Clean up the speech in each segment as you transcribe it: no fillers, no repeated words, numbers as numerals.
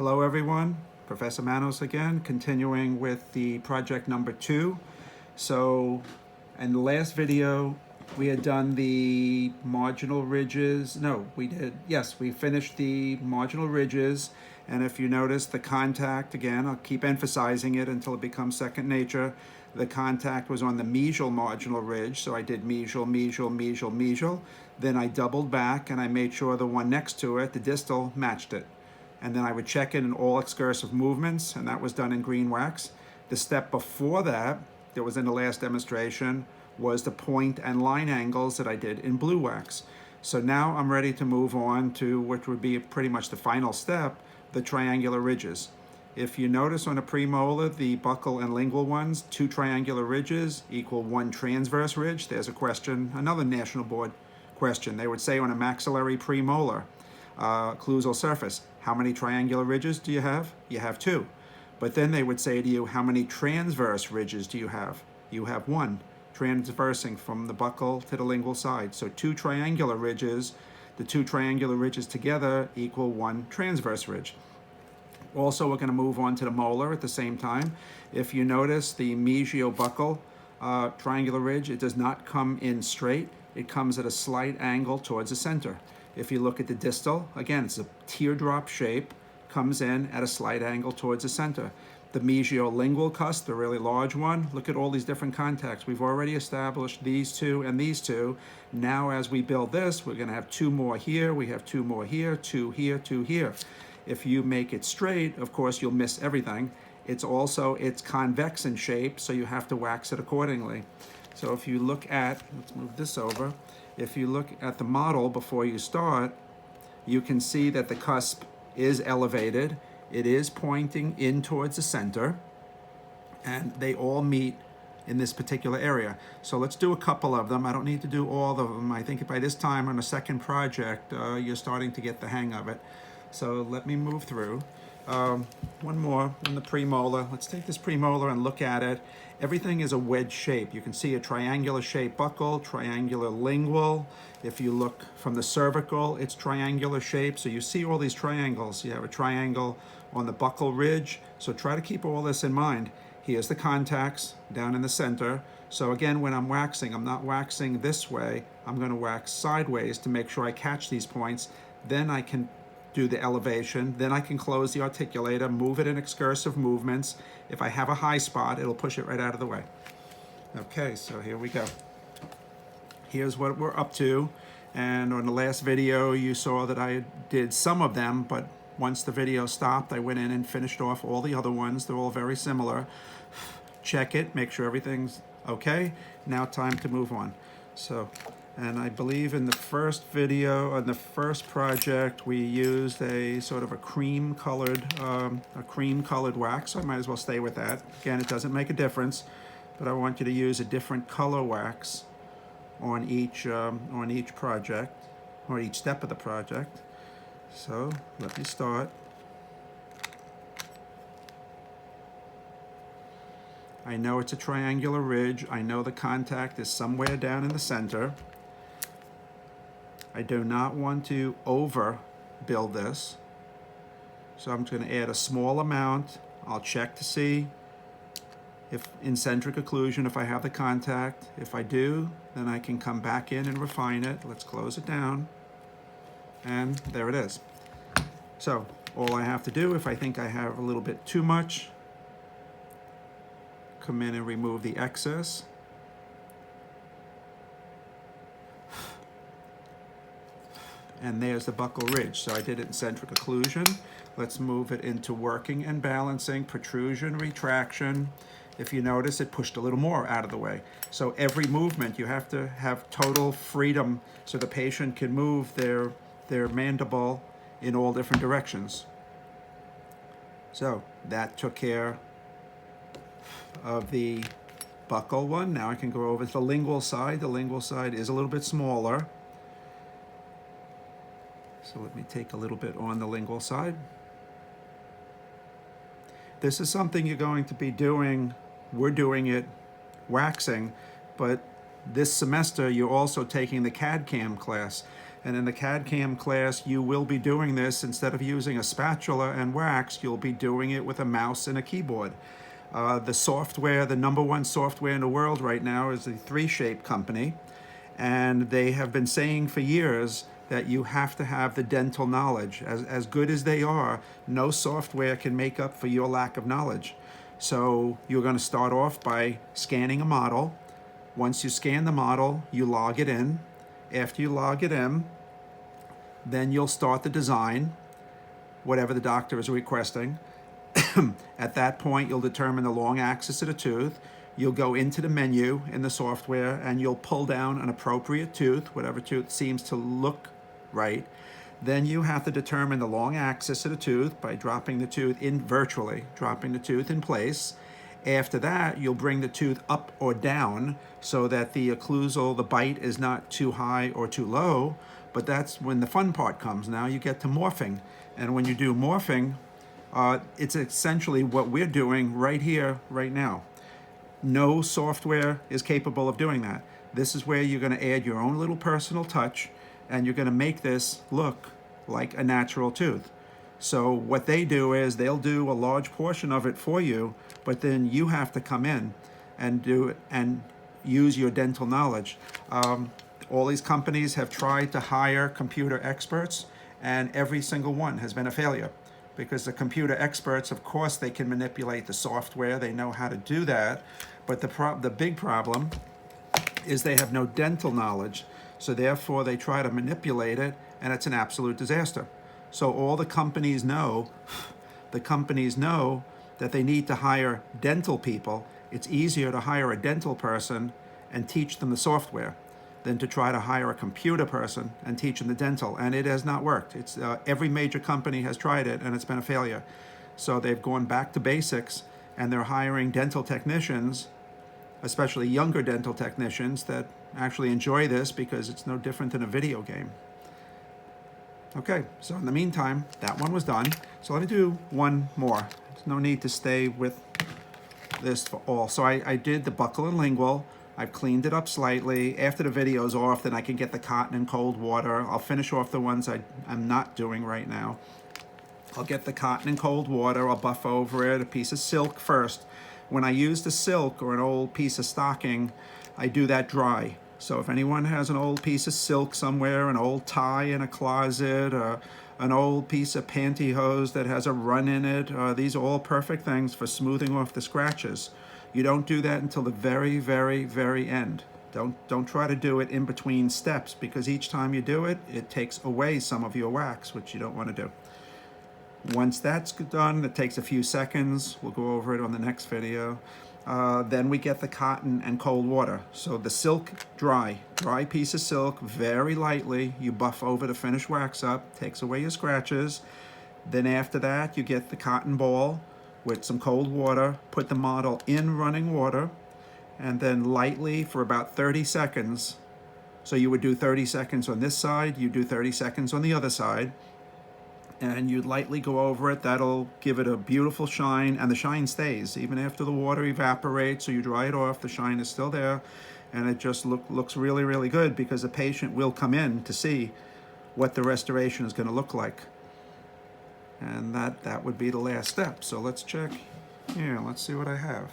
Hello everyone, Professor Manos again, continuing with the project number 2. So in the last video we had done the marginal ridges. We finished the marginal ridges, and if you notice the contact, again, I'll keep emphasizing it until it becomes second nature. The contact was on the mesial marginal ridge, so I did mesial, mesial, mesial, mesial. Then I doubled back and I made sure the one next to it, the distal, matched it. And then I would check it in all excursive movements, and that was done in green wax. The step before that was in the last demonstration, was the point and line angles that I did in blue wax. So now I'm ready to move on to what would be pretty much the final step, the triangular ridges. If you notice on a premolar, the buccal and lingual ones, 2 triangular ridges equal 1 transverse ridge. There's a question, another national board question. They would say on a maxillary premolar, occlusal surface, how many triangular ridges do you have? You have 2. But then they would say to you, how many transverse ridges do you have? You have 1, transversing from the buccal to the lingual side. So 2 triangular ridges, the 2 triangular ridges together equal 1 transverse ridge. Also, we're going to move on to the molar at the same time. If you notice the mesio-buccal triangular ridge, it does not come in straight. It comes at a slight angle towards the center. If you look at the distal, again, it's a teardrop shape, comes in at a slight angle towards the center. The mesio-lingual cusp, the really large one, look at all these different contacts. We've already established these 2 and these 2. Now, as we build this, we're going to have 2 more here. We have 2 more here, 2 here, 2 here. If you make it straight, of course, you'll miss everything. It's convex in shape, so you have to wax it accordingly. So if you look at, let's move this over. If you look at the model before you start, you can see that the cusp is elevated. It is pointing in towards the center, and they all meet in this particular area. So let's do a couple of them. I don't need to do all of them. I think by this time on the second project, you're starting to get the hang of it. So let me move through. One more on the premolar. Let's take this premolar and look at it. Everything is a wedge shape. You can see a triangular shape buccal, triangular lingual. If you look from the cervical, it's triangular shape. So you see all these triangles. You have a triangle on the buccal ridge. So try to keep all this in mind. Here's the contacts down in the center. So again, when I'm waxing, I'm not waxing this way. I'm going to wax sideways to make sure I catch these points. Then I can do the elevation, then I can close the articulator, move it in excursive movements. If I have a high spot, it'll push it right out of the way. Okay, so here we go. Here's what we're up to. And on the last video, you saw that I did some of them, but once the video stopped, I went in and finished off all the other ones. They're all very similar. Check it, make sure everything's okay. Now time to move on. And I believe in the first video, on the first project, we used a sort of a cream-colored wax. So I might as well stay with that. Again, it doesn't make a difference, but I want you to use a different color wax on each project, or each step of the project. So let me start. I know it's a triangular ridge. I know the contact is somewhere down in the center. I do not want to overbuild this, so I'm going to add a small amount. I'll check to see if in centric occlusion, if I have the contact. If I do, then I can come back in and refine it. Let's close it down, and there it is. So all I have to do, if I think I have a little bit too much, come in and remove the excess. And there's the buccal ridge. So I did it in centric occlusion. Let's move it into working and balancing, protrusion, retraction. If you notice, it pushed a little more out of the way. So every movement, you have to have total freedom so the patient can move their mandible in all different directions. So that took care of the buccal one. Now I can go over to the lingual side. The lingual side is a little bit smaller. So let me take a little bit on the lingual side. This is something you're going to be doing. We're doing it waxing, but this semester you're also taking the CAD-CAM class. And in the CAD/CAM class, you will be doing this instead of using a spatula and wax, you'll be doing it with a mouse and a keyboard. The software, the number one software in the world right now is the 3Shape company. And they have been saying for years that you have to have the dental knowledge. As good as they are, no software can make up for your lack of knowledge. So you're going to start off by scanning a model. Once you scan the model, you log it in. After you log it in, then you'll start the design, whatever the doctor is requesting. At that point, you'll determine the long axis of the tooth. You'll go into the menu in the software and you'll pull down an appropriate tooth, whatever tooth seems to look right. Then you have to determine the long axis of the tooth by dropping the tooth in virtually, dropping the tooth in place. After that, you'll bring the tooth up or down so that the occlusal, the bite, is not too high or too low. But that's when the fun part comes. Now you get to morphing. And when you do morphing, it's essentially what we're doing right here, right now. No software is capable of doing that. This is where you're going to add your own little personal touch, and you're going to make this look like a natural tooth. So what they do is they'll do a large portion of it for you, but then you have to come in and do it and use your dental knowledge. All these companies have tried to hire computer experts, and every single one has been a failure. Because the computer experts, of course, they can manipulate the software. They know how to do that. But the big problem is they have no dental knowledge. So therefore, they try to manipulate it, and it's an absolute disaster. So all the companies know that they need to hire dental people. It's easier to hire a dental person and teach them the software than to try to hire a computer person and teach them the dental. And it has not worked. It's every major company has tried it, and it's been a failure. So they've gone back to basics, and they're hiring dental technicians, especially younger dental technicians, that actually enjoy this because it's no different than a video game. Okay, so in the meantime, that one was done. So let me do one more. There's no need to stay with this for all. So I did the buccal and lingual. I've cleaned it up slightly. After the video's off, then I can get the cotton in cold water. I'll finish off the ones I'm not doing right now. I'll get the cotton in cold water. I'll buff over it, a piece of silk first. When I use the silk or an old piece of stocking, I do that dry. So if anyone has an old piece of silk somewhere, an old tie in a closet, an old piece of pantyhose that has a run in it, these are all perfect things for smoothing off the scratches. You don't do that until the very, very, very end. Don't try to do it in between steps, because each time you do it, it takes away some of your wax, which you don't want to do. Once that's done, it takes a few seconds. We'll go over it on the next video. Then we get the cotton and cold water. So the silk, dry piece of silk, very lightly. You buff over to finish wax up, takes away your scratches. Then after that, you get the cotton ball with some cold water, put the model in running water, and then lightly for about 30 seconds. So you would do 30 seconds on this side, you do 30 seconds on the other side, and you'd lightly go over it. That'll give it a beautiful shine, and the shine stays. Even after the water evaporates, so you dry it off, the shine is still there, and it just looks really, really good, because the patient will come in to see what the restoration is going to look like. And that would be the last step. So let's check here. Let's see what I have.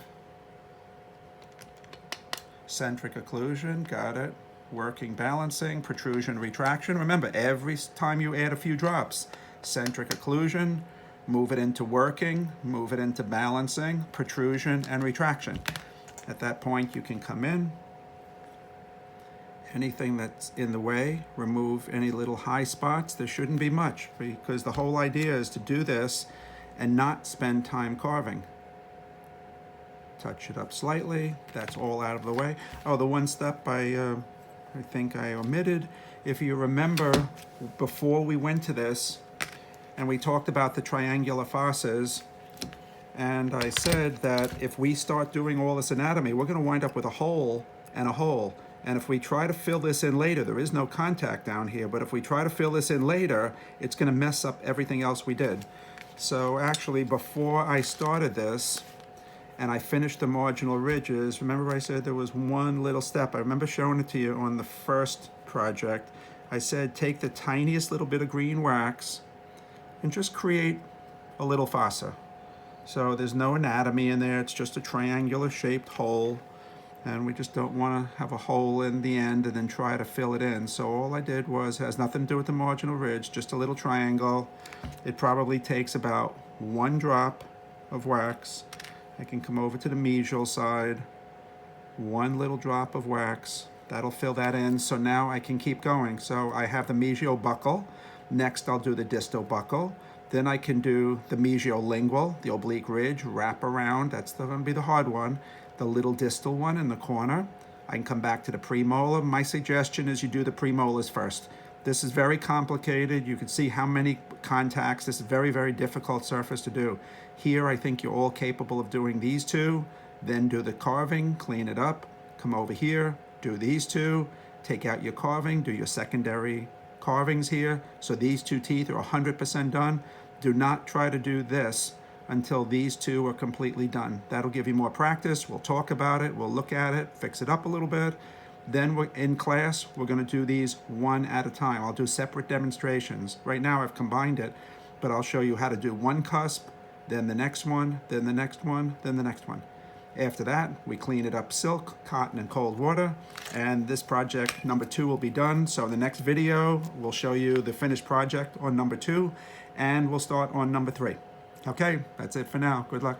Centric occlusion, got it. Working balancing, protrusion, retraction. Remember, every time you add a few drops, centric occlusion, move it into working, move it into balancing, protrusion, and retraction. At that point, you can come in. Anything that's in the way, remove any little high spots. There shouldn't be much, because the whole idea is to do this and not spend time carving. Touch it up slightly. That's all out of the way. Oh, the one step I think I omitted. If you remember, before we went to this, and we talked about the triangular fosses, and I said that if we start doing all this anatomy, we're going to wind up with a hole and a hole. And if we try to fill this in later, there is no contact down here, but if we try to fill this in later, it's going to mess up everything else we did. So actually, before I started this, and I finished the marginal ridges, remember I said there was one little step. I remember showing it to you on the first project. I said take the tiniest little bit of green wax and just create a little fossa. So there's no anatomy in there, it's just a triangular shaped hole, and we just don't want to have a hole in the end and then try to fill it in. So all I did was, has nothing to do with the marginal ridge, just a little triangle. It probably takes about 1 drop of wax. I can come over to the mesial side, 1 little drop of wax. That'll fill that in, so now I can keep going. So I have the mesial buccal. Next I'll do the distal buccal. Then I can do the mesiolingual, the oblique ridge, wrap around. That's going to be the hard one. The little distal one in the corner. I can come back to the premolar. My suggestion is you do the premolars first. This is very complicated. You can see how many contacts. This is very, very difficult surface to do. Here, I think you're all capable of doing these 2. Then do the carving, clean it up. Come over here, do these 2. Take out your carving, do your secondary carvings here. So these 2 teeth are 100% done. Do not try to do this until these 2 are completely done. That'll give you more practice. We'll talk about it, we'll look at it, fix it up a little bit. Then in class, we're gonna do these one at a time. I'll do separate demonstrations. Right now I've combined it, but I'll show you how to do one cusp, then the next one, then the next one, then the next one. After that, we clean it up silk, cotton, and cold water, and this project number 2 will be done. So in the next video, we'll show you the finished project on number 2, and we'll start on number 3. Okay, that's it for now. Good luck.